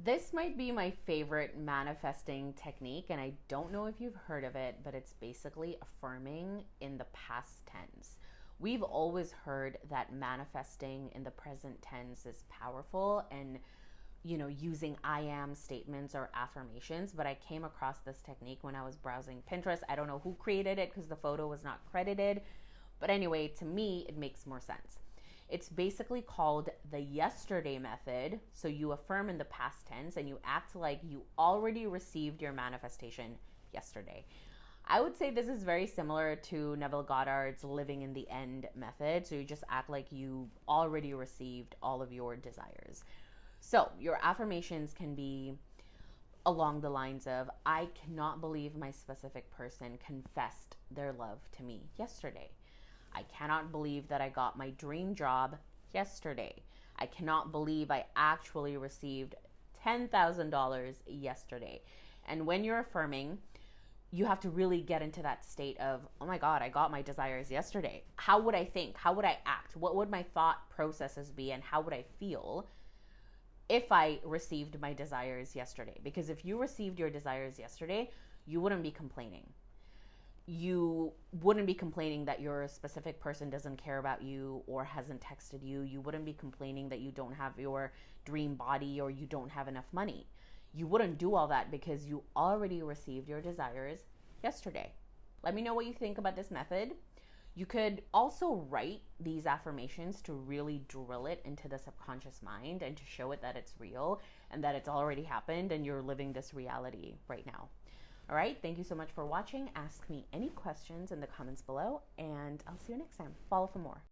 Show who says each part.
Speaker 1: This might be my favorite manifesting technique, and I don't know if you've heard of it, but it's basically affirming in the past tense. We've always heard that manifesting in the present tense is powerful and using I am statements or affirmations, but I came across this technique when I was browsing Pinterest. I don't know who created it because the photo was not credited, but anyway, to me, it makes more sense. It's basically called the yesterday method. So you affirm in the past tense and you act like you already received your manifestation yesterday. I would say this is very similar to Neville Goddard's living in the end method. So you just act like you already received all of your desires. So your affirmations can be along the lines of, I cannot believe my specific person confessed their love to me yesterday. I cannot believe that I got my dream job yesterday. I cannot believe I actually received $10,000 yesterday. And when you're affirming, you have to really get into that state of, oh my God, I got my desires yesterday. How would I think? How would I act? What would my thought processes be? And how would I feel if I received my desires yesterday? Because if you received your desires yesterday, you wouldn't be complaining. You wouldn't be complaining that your specific person doesn't care about you or hasn't texted you. You wouldn't be complaining that you don't have your dream body or you don't have enough money. You wouldn't do all that because you already received your desires yesterday. Let me know what you think about this method. You could also write these affirmations to really drill it into the subconscious mind and to show it that it's real and that it's already happened and you're living this reality right now. All right, thank you so much for watching. Ask me any questions in the comments below, and I'll see you next time. Follow for more.